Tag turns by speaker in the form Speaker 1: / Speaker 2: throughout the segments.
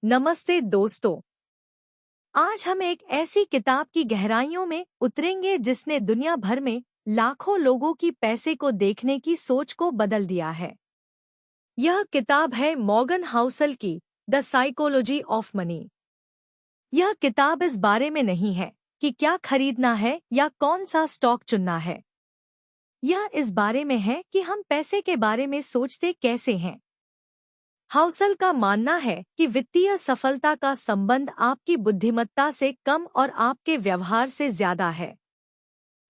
Speaker 1: नमस्ते दोस्तों। आज हम एक ऐसी किताब की गहराइयों में उतरेंगे जिसने दुनिया भर में लाखों लोगों की पैसे को देखने की सोच को बदल दिया है। यह किताब है मॉर्गन हाउसल की द साइकोलॉजी ऑफ मनी। यह किताब इस बारे में नहीं है कि क्या खरीदना है या कौन सा स्टॉक चुनना है। यह इस बारे में है कि हम पैसे के बारे में सोचते कैसे हैं। हाउसल का मानना है कि वित्तीय सफलता का संबंध आपकी बुद्धिमत्ता से कम और आपके व्यवहार से ज्यादा है।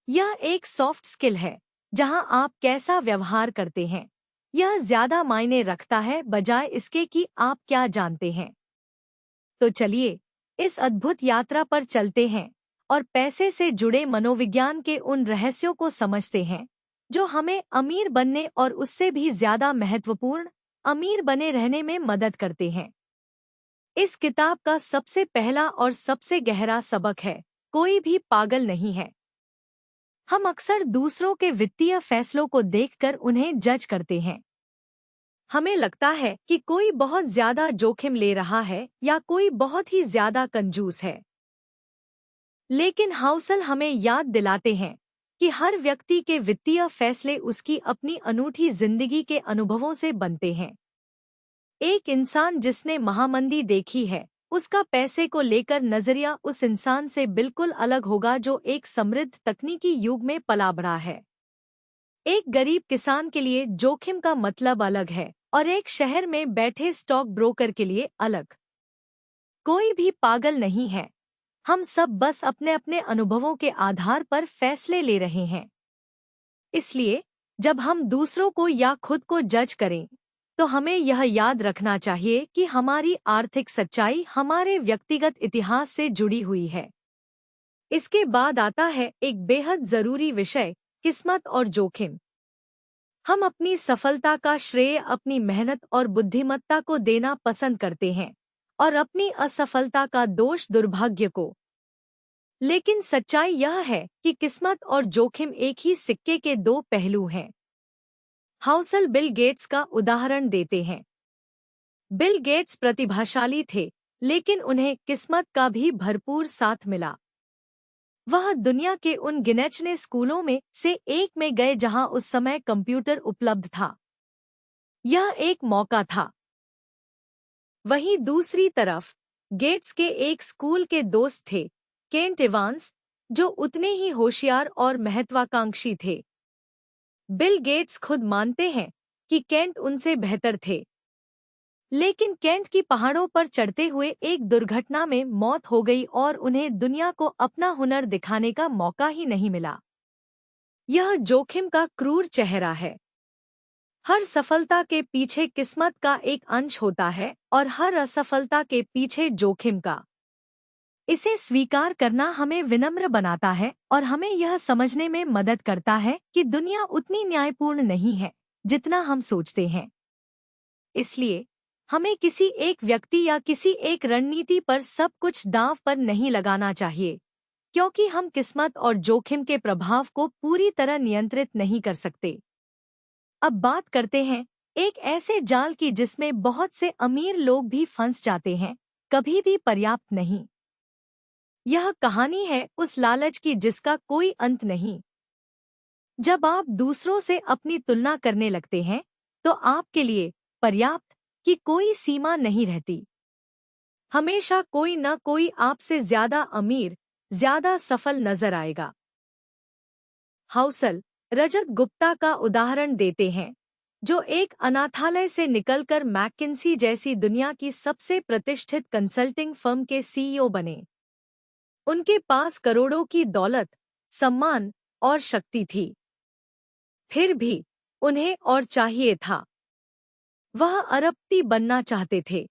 Speaker 1: यह एक सॉफ्ट स्किल है जहां आप कैसा व्यवहार करते हैं यह ज्यादा मायने रखता है बजाय इसके कि आप क्या जानते हैं। तो चलिए इस अद्भुत यात्रा पर चलते हैं और पैसे से जुड़े मनोविज्ञान के उन रहस्यों को समझते हैं जो हमें अमीर बनने और उससे भी ज्यादा महत्वपूर्ण अमीर बने रहने में मदद करते हैं। इस किताब का सबसे पहला और सबसे गहरा सबक है, कोई भी पागल नहीं है। हम अक्सर दूसरों के वित्तीय फैसलों को देखकर उन्हें जज करते हैं। हमें लगता है कि कोई बहुत ज्यादा जोखिम ले रहा है या कोई बहुत ही ज्यादा कंजूस है। लेकिन हाउसल हमें याद दिलाते हैं कि हर व्यक्ति के वित्तीय फैसले उसकी अपनी अनूठी जिंदगी के अनुभवों से बनते हैं। एक इंसान जिसने महामंदी देखी है, उसका पैसे को लेकर नजरिया उस इंसान से बिल्कुल अलग होगा जो एक समृद्ध तकनीकी युग में पला बढ़ा है। एक गरीब किसान के लिए जोखिम का मतलब अलग है और एक शहर में बैठे स्टॉक ब्रोकर के लिए अलग। कोई भी पागल नहीं है। हम सब बस अपने अपने अनुभवों के आधार पर फैसले ले रहे हैं। इसलिए जब हम दूसरों को या खुद को जज करें तो हमें यह याद रखना चाहिए कि हमारी आर्थिक सच्चाई हमारे व्यक्तिगत इतिहास से जुड़ी हुई है। इसके बाद आता है एक बेहद जरूरी विषय, किस्मत और जोखिम। हम अपनी सफलता का श्रेय अपनी मेहनत और बुद्धिमत्ता को देना पसंद करते हैं और अपनी असफलता का दोष दुर्भाग्य को। लेकिन सच्चाई यह है कि किस्मत और जोखिम एक ही सिक्के के दो पहलू हैं। हाउसल बिल गेट्स का उदाहरण देते हैं। बिल गेट्स प्रतिभाशाली थे, लेकिन उन्हें किस्मत का भी भरपूर साथ मिला। वह दुनिया के उन गिनेचने स्कूलों में से एक में गए जहां उस समय कंप्यूटर उपलब्ध था। यह एक मौका था। वहीं दूसरी तरफ गेट्स के एक स्कूल के दोस्त थे, केंट इवांस, जो उतने ही होशियार और महत्वाकांक्षी थे। बिल गेट्स खुद मानते हैं कि केंट उनसे बेहतर थे, लेकिन केंट की पहाड़ों पर चढ़ते हुए एक दुर्घटना में मौत हो गई और उन्हें दुनिया को अपना हुनर दिखाने का मौका ही नहीं मिला। यह जोखिम का क्रूर चेहरा है। हर सफलता के पीछे किस्मत का एक अंश होता है और हर असफलता के पीछे जोखिम का। इसे स्वीकार करना हमें विनम्र बनाता है और हमें यह समझने में मदद करता है कि दुनिया उतनी न्यायपूर्ण नहीं है जितना हम सोचते हैं। इसलिए हमें किसी एक व्यक्ति या किसी एक रणनीति पर सब कुछ दांव पर नहीं लगाना चाहिए, क्योंकि हम किस्मत और जोखिम के प्रभाव को पूरी तरह नियंत्रित नहीं कर सकते। अब बात करते हैं एक ऐसे जाल की जिसमें बहुत से अमीर लोग भी फंस जाते हैं, कभी भी पर्याप्त नहीं। यह कहानी है उस लालच की जिसका कोई अंत नहीं। जब आप दूसरों से अपनी तुलना करने लगते हैं तो आपके लिए पर्याप्त की कोई सीमा नहीं रहती। हमेशा कोई न कोई आपसे ज्यादा अमीर, ज्यादा सफल नजर आएगा। हाउसल रजत गुप्ता का उदाहरण देते हैं, जो एक अनाथालय से निकलकर मैकिन्सी जैसी दुनिया की सबसे प्रतिष्ठित कंसल्टिंग फर्म के सीईओ बने। उनके पास करोड़ों की दौलत, सम्मान और शक्ति थी। फिर भी उन्हें और चाहिए था। वह अरबपति बनना चाहते थे।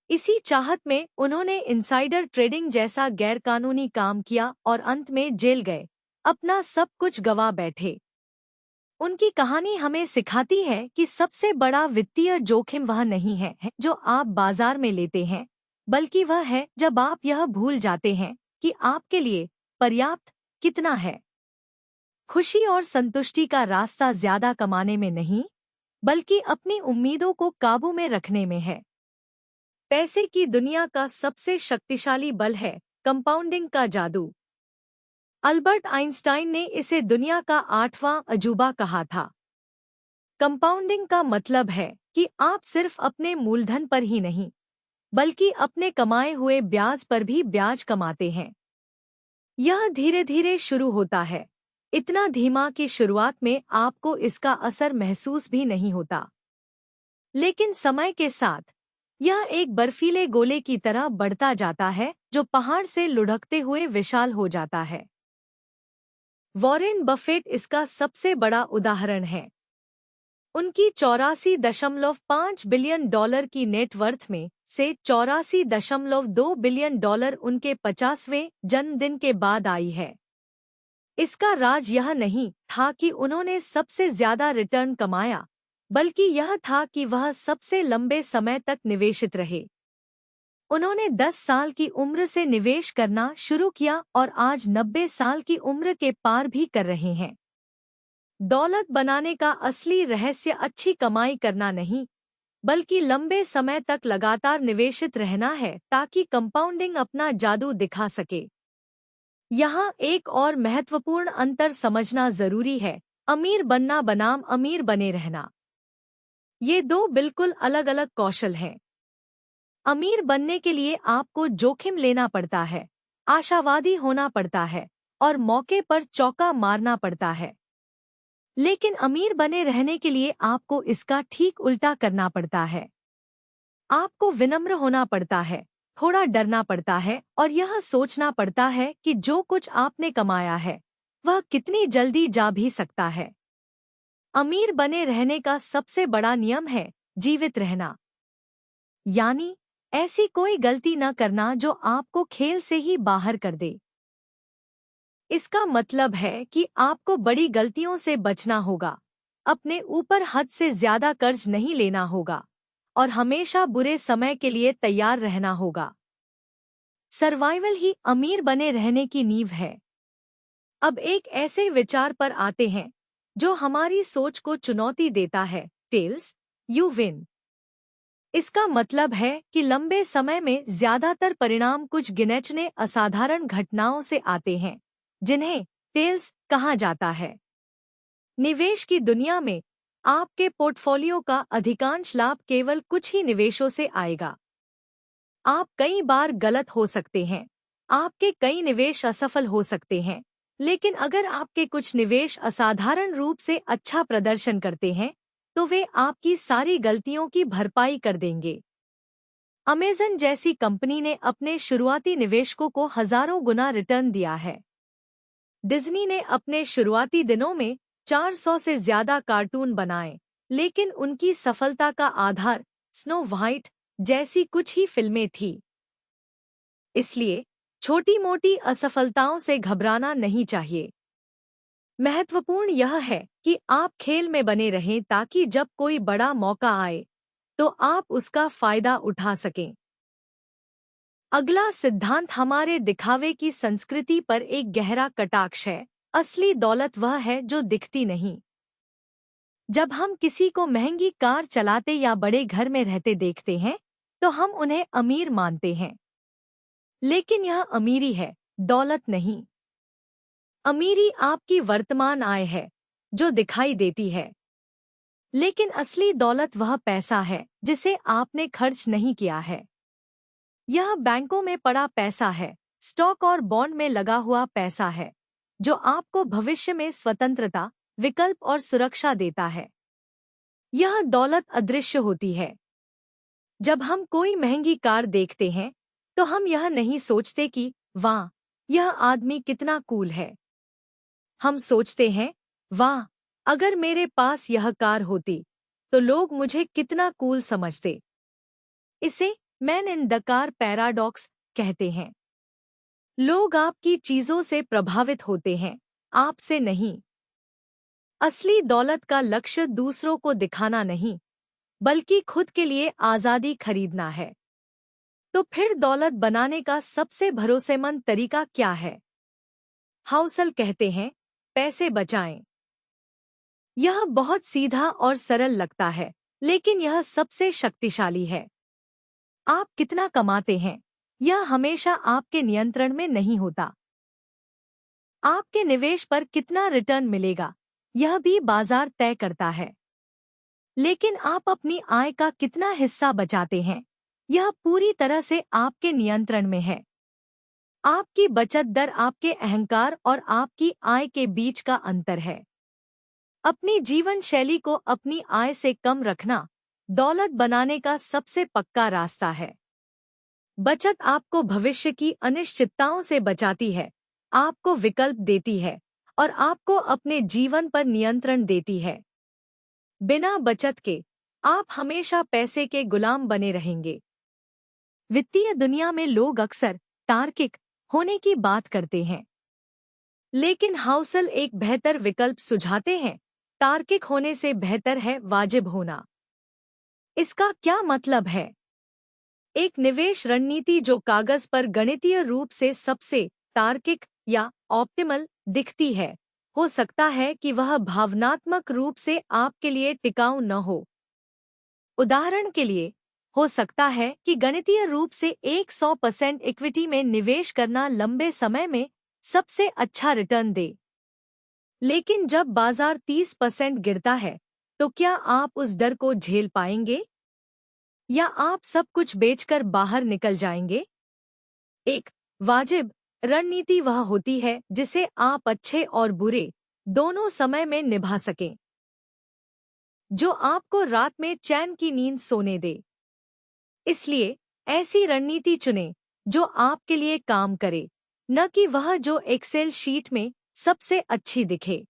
Speaker 1: इसी चाहत में उन्होंने इनसाइडर ट्रेडिंग जैसा गैरकानूनी काम किया और अंत में जेल गए, अपना सब कुछ गंवा बैठे। उनकी कहानी हमें सिखाती है कि सबसे बड़ा वित्तीय जोखिम वह नहीं है जो आप बाजार में लेते हैं, बल्कि वह है जब आप यह भूल जाते हैं कि आपके लिए पर्याप्त कितना है। खुशी और संतुष्टि का रास्ता ज्यादा कमाने में नहीं, बल्कि अपनी उम्मीदों को काबू में रखने में है। पैसे की दुनिया का सबसे शक्तिशाली बल है कंपाउंडिंग का जादू। अल्बर्ट आइंस्टाइन ने इसे दुनिया का 8वां अजूबा कहा था। कंपाउंडिंग का मतलब है कि आप सिर्फ अपने मूलधन पर ही नहीं, बल्कि अपने कमाए हुए ब्याज पर भी ब्याज कमाते हैं। यह धीरे धीरे शुरू होता है, इतना धीमा कि शुरुआत में आपको इसका असर महसूस भी नहीं होता। लेकिन समय के साथ यह एक बर्फीले गोले की तरह बढ़ता जाता है जो पहाड़ से लुढ़कते हुए विशाल हो जाता है। वॉरेन बफेट इसका सबसे बड़ा उदाहरण है। उनकी 84.5 बिलियन डॉलर की नेटवर्थ में से 84.2 बिलियन डॉलर उनके 50वें जन्मदिन के बाद आई है। इसका राज यह नहीं था कि उन्होंने सबसे ज्यादा रिटर्न कमाया, बल्कि यह था कि वह सबसे लंबे समय तक निवेशित रहे। उन्होंने 10 साल की उम्र से निवेश करना शुरू किया और आज 90 साल की उम्र के पार भी कर रहे हैं। दौलत बनाने का असली रहस्य अच्छी कमाई करना नहीं, बल्कि लंबे समय तक लगातार निवेशित रहना है ताकि कंपाउंडिंग अपना जादू दिखा सके। यहाँ एक और महत्वपूर्ण अंतर समझना जरूरी है, अमीर बनना बनाम अमीर बने रहना। ये दो बिल्कुल अलग अलग कौशल हैं। अमीर बनने के लिए आपको जोखिम लेना पड़ता है, आशावादी होना पड़ता है और मौके पर चौका मारना पड़ता है। लेकिन अमीर बने रहने के लिए आपको इसका ठीक उल्टा करना पड़ता है। आपको विनम्र होना पड़ता है, थोड़ा डरना पड़ता है और यह सोचना पड़ता है कि जो कुछ आपने कमाया है वह कितनी जल्दी जा भी सकता है। अमीर बने रहने का सबसे बड़ा नियम है जीवित रहना, यानी ऐसी कोई गलती न करना जो आपको खेल से ही बाहर कर दे। इसका मतलब है कि आपको बड़ी गलतियों से बचना होगा, अपने ऊपर हद से ज्यादा कर्ज नहीं लेना होगा और हमेशा बुरे समय के लिए तैयार रहना होगा। सर्वाइवल ही अमीर बने रहने की नींव है। अब एक ऐसे विचार पर आते हैं जो हमारी सोच को चुनौती देता है, टेल्स यू विन। इसका मतलब है कि लंबे समय में ज्यादातर परिणाम कुछ गिनचने असाधारण घटनाओं से आते हैं, जिन्हें टेल्स कहा जाता है। निवेश की दुनिया में आपके पोर्टफोलियो का अधिकांश लाभ केवल कुछ ही निवेशों से आएगा। आप कई बार गलत हो सकते हैं, आपके कई निवेश असफल हो सकते हैं, लेकिन अगर आपके कुछ निवेश असाधारण रूप से अच्छा प्रदर्शन करते हैं तो वे आपकी सारी गलतियों की भरपाई कर देंगे। अमेज़न जैसी कंपनी ने अपने शुरुआती निवेशकों को हजारों गुना रिटर्न दिया है। डिज्नी ने अपने शुरुआती दिनों में 400 से ज्यादा कार्टून बनाए, लेकिन उनकी सफलता का आधार स्नो व्हाइट जैसी कुछ ही फिल्में थी। इसलिए छोटी मोटी असफलताओं से घबराना नहीं चाहिए। महत्वपूर्ण यह है कि आप खेल में बने रहें ताकि जब कोई बड़ा मौका आए तो आप उसका फायदा उठा सकें। अगला सिद्धांत हमारे दिखावे की संस्कृति पर एक गहरा कटाक्ष है। असली दौलत वह है जो दिखती नहीं। जब हम किसी को महंगी कार चलाते या बड़े घर में रहते देखते हैं तो हम उन्हें अमीर मानते हैं, लेकिन यह अमीरी है, दौलत नहीं। अमीरी आपकी वर्तमान आय है जो दिखाई देती है, लेकिन असली दौलत वह पैसा है जिसे आपने खर्च नहीं किया है। यह बैंकों में पड़ा पैसा है, स्टॉक और बॉन्ड में लगा हुआ पैसा है, जो आपको भविष्य में स्वतंत्रता, विकल्प और सुरक्षा देता है। यह दौलत अदृश्य होती है। जब हम कोई महंगी कार देखते हैं तो हम यह नहीं सोचते कि वाह, यह आदमी कितना कूल है। हम सोचते हैं, वाह, अगर मेरे पास यह कार होती तो लोग मुझे कितना कूल समझते। इसे man in the car paradox कहते हैं। लोग आपकी चीजों से प्रभावित होते हैं, आपसे नहीं। असली दौलत का लक्ष्य दूसरों को दिखाना नहीं, बल्कि खुद के लिए आजादी खरीदना है। तो फिर दौलत बनाने का सबसे भरोसेमंद तरीका क्या है? हाउसल कहते हैं, पैसे बचाएं। यह बहुत सीधा और सरल लगता है, लेकिन यह सबसे शक्तिशाली है। आप कितना कमाते हैं, यह हमेशा आपके नियंत्रण में नहीं होता। आपके निवेश पर कितना रिटर्न मिलेगा, यह भी बाजार तय करता है। लेकिन आप अपनी आय का कितना हिस्सा बचाते हैं, यह पूरी तरह से आपके नियंत्रण में है। आपकी बचत दर आपके अहंकार और आपकी आय के बीच का अंतर है। अपनी जीवन शैली को अपनी आय से कम रखना दौलत बनाने का सबसे पक्का रास्ता है। बचत आपको भविष्य की अनिश्चितताओं से बचाती है, आपको विकल्प देती है और आपको अपने जीवन पर नियंत्रण देती है। बिना बचत के आप हमेशा पैसे के गुलाम बने रहेंगे। वित्तीय दुनिया में लोग अक्सर तार्किक होने की बात करते हैं, लेकिन हाउसल एक बेहतर विकल्प सुझाते हैं। तार्किक होने से बेहतर है वाजिब होना। इसका क्या मतलब है? एक निवेश रणनीति जो कागज पर गणितीय रूप से सबसे तार्किक या ऑप्टिमल दिखती है, हो सकता है कि वह भावनात्मक रूप से आपके लिए टिकाऊ न हो। उदाहरण के लिए, हो सकता है कि गणितीय रूप से 100% इक्विटी में निवेश करना लंबे समय में सबसे अच्छा रिटर्न दे। लेकिन जब बाजार 30% गिरता है, तो क्या आप उस डर को झेल पाएंगे? या आप सब कुछ बेचकर बाहर निकल जाएंगे? एक वाजिब रणनीति वह होती है जिसे आप अच्छे और बुरे दोनों समय में निभा सकें, जो आपको रात में चैन की नींद सोने दे। इसलिए ऐसी रणनीति चुनें जो आपके लिए काम करे, न कि वह जो एक्सेल शीट में सबसे अच्छी दिखे।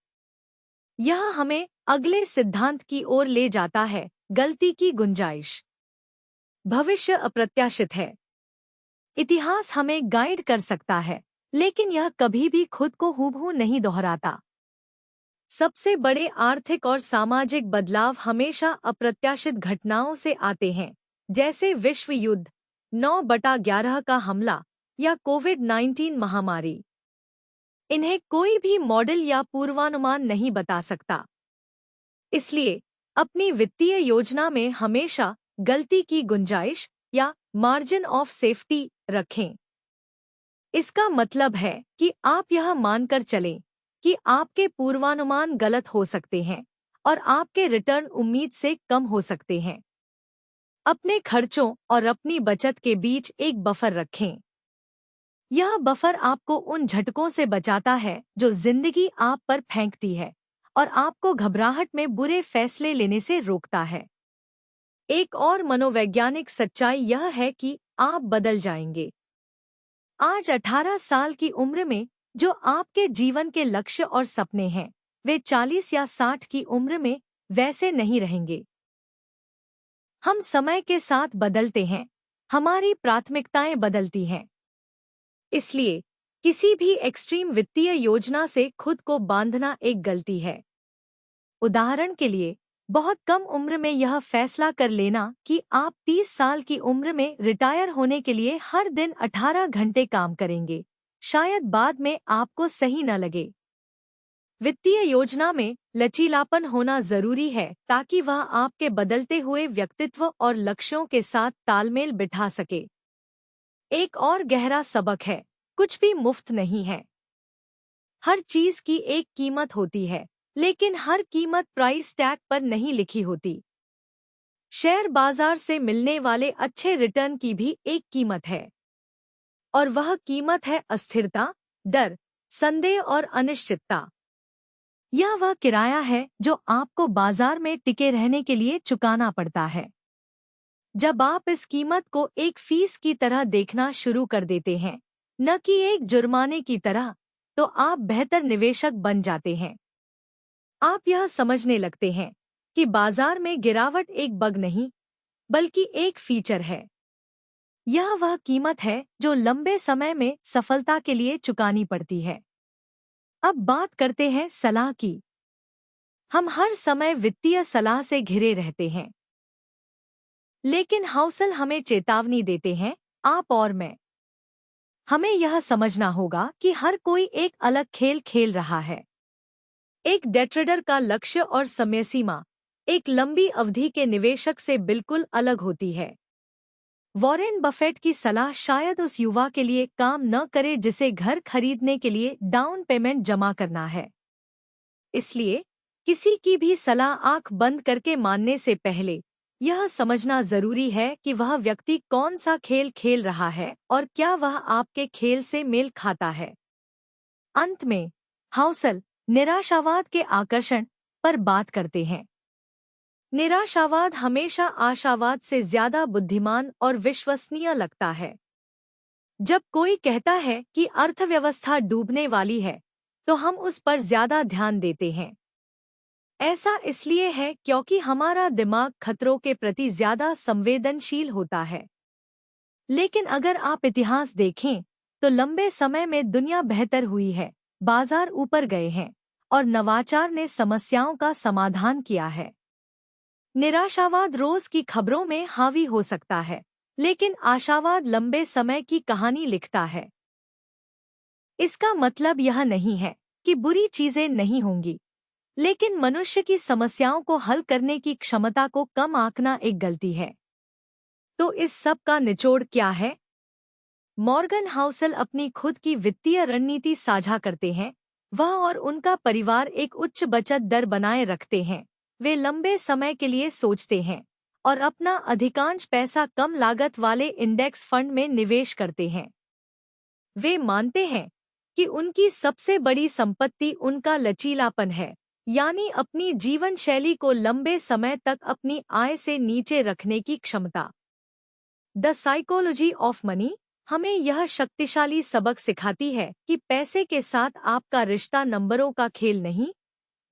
Speaker 1: यह हमें अगले सिद्धांत की ओर ले जाता है, गलती की गुंजाइश। भविष्य अप्रत्याशित है। इतिहास हमें गाइड कर सकता है, लेकिन यह कभी भी खुद को हूबहू नहीं दोहराता। सबसे बड़े आर्थिक और सामाजिक बदलाव हमेशा अप्रत्याशित घटनाओं से आते हैं, जैसे विश्व युद्ध, 9/11 का हमला या कोविड-19 महामारी। इन्हें कोई भी मॉडल या पूर्वानुमान नहीं बता सकता। इसलिए अपनी वित्तीय योजना में हमेशा गलती की गुंजाइश या मार्जिन ऑफ सेफ्टी रखें। इसका मतलब है कि आप यह मानकर चलें कि आपके पूर्वानुमान गलत हो सकते हैं और आपके रिटर्न उम्मीद से कम हो सकते हैं। अपने खर्चों और अपनी बचत के बीच एक बफर रखें। यह बफर आपको उन झटकों से बचाता है जो जिंदगी आप पर फेंकती है और आपको घबराहट में बुरे फैसले लेने से रोकता है। एक और मनोवैज्ञानिक सच्चाई यह है कि आप बदल जाएंगे। आज 18 साल की उम्र में जो आपके जीवन के लक्ष्य और सपने हैं, वे 40 या 60 की उम्र में वैसे नहीं रहेंगे। हम समय के साथ बदलते हैं, हमारी प्राथमिकताएं बदलती हैं। इसलिए किसी भी एक्सट्रीम वित्तीय योजना से खुद को बांधना एक गलती है। उदाहरण के लिए, बहुत कम उम्र में यह फैसला कर लेना कि आप 30 साल की उम्र में रिटायर होने के लिए हर दिन 18 घंटे काम करेंगे, शायद बाद में आपको सही न लगे। वित्तीय योजना में लचीलापन होना जरूरी है ताकि वह आपके बदलते हुए व्यक्तित्व और लक्ष्यों के साथ तालमेल बिठा सके। एक और गहरा सबक है, कुछ भी मुफ्त नहीं है। हर चीज की एक कीमत होती है, लेकिन हर कीमत प्राइस टैग पर नहीं लिखी होती। शेयर बाजार से मिलने वाले अच्छे रिटर्न की भी एक कीमत है, और वह कीमत है अस्थिरता, डर, संदेह और अनिश्चितता। यह वह किराया है जो आपको बाजार में टिके रहने के लिए चुकाना पड़ता है। जब आप इस कीमत को एक फीस की तरह देखना शुरू कर देते हैं, न कि एक जुर्माने की तरह, तो आप बेहतर निवेशक बन जाते हैं। आप यह समझने लगते हैं कि बाजार में गिरावट एक बग नहीं, बल्कि एक फीचर है। यह वह कीमत है जो लंबे समय में सफलता के लिए चुकानी पड़ती है। अब बात करते हैं सलाह की। हम हर समय वित्तीय सलाह से घिरे रहते हैं, लेकिन हाउसल हमें चेतावनी देते हैं, आप और मैं। हमें यह समझना होगा कि हर कोई एक अलग खेल खेल रहा है। एक डे ट्रेडर का लक्ष्य और समय सीमा एक लंबी अवधि के निवेशक से बिल्कुल अलग होती है। वॉरेन बफेट की सलाह शायद उस युवा के लिए काम न करे जिसे घर खरीदने के लिए डाउन पेमेंट जमा करना है। इसलिए किसी की भी सलाह आंख बंद करके मानने से पहले यह समझना जरूरी है कि वह व्यक्ति कौन सा खेल खेल रहा है और क्या वह आपके खेल से मेल खाता है। अंत में हाउसल निराशावाद के आकर्षण पर बात करते हैं। निराशावाद हमेशा आशावाद से ज्यादा बुद्धिमान और विश्वसनीय लगता है। जब कोई कहता है कि अर्थव्यवस्था डूबने वाली है तो हम उस पर ज्यादा ध्यान देते हैं। ऐसा इसलिए है क्योंकि हमारा दिमाग खतरों के प्रति ज्यादा संवेदनशील होता है। लेकिन अगर आप इतिहास देखें तो लंबे समय में दुनिया बेहतर हुई है, बाजार ऊपर गए हैं और नवाचार ने समस्याओं का समाधान किया है। निराशावाद रोज की खबरों में हावी हो सकता है, लेकिन आशावाद लंबे समय की कहानी लिखता है। इसका मतलब यह नहीं है कि बुरी चीजें नहीं होंगी, लेकिन मनुष्य की समस्याओं को हल करने की क्षमता को कम आंकना एक गलती है। तो इस सब का निचोड़ क्या है? मॉर्गन हाउसल अपनी खुद की वित्तीय रणनीति साझा करते हैं। वह और उनका परिवार एक उच्च बचत दर बनाए रखते हैं। वे लंबे समय के लिए सोचते हैं और अपना अधिकांश पैसा कम लागत वाले इंडेक्स फंड में निवेश करते हैं। वे मानते हैं कि उनकी सबसे बड़ी संपत्ति उनका लचीलापन है, यानी अपनी जीवन शैली को लंबे समय तक अपनी आय से नीचे रखने की क्षमता। द साइकोलॉजी ऑफ मनी हमें यह शक्तिशाली सबक सिखाती है कि पैसे के साथ आपका रिश्ता नंबरों का खेल नहीं,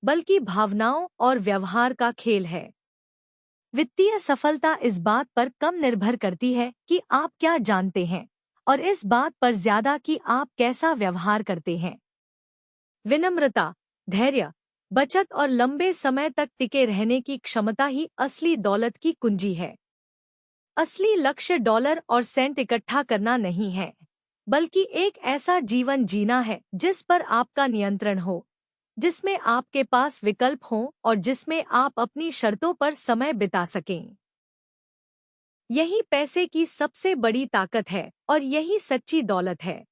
Speaker 1: बल्कि भावनाओं और व्यवहार का खेल है। वित्तीय सफलता इस बात पर कम निर्भर करती है कि आप क्या जानते हैं और इस बात पर ज्यादा कि आप कैसा व्यवहार करते हैं। विनम्रता, धैर्य, बचत और लंबे समय तक टिके रहने की क्षमता ही असली दौलत की कुंजी है। असली लक्ष्य डॉलर और सेंट इकट्ठा करना नहीं है, बल्कि एक ऐसा जीवन जीना है जिस पर आपका नियंत्रण हो, जिसमें आपके पास विकल्प हों और जिसमें आप अपनी शर्तों पर समय बिता सकें। यही पैसे की सबसे बड़ी ताकत है और यही सच्ची दौलत है।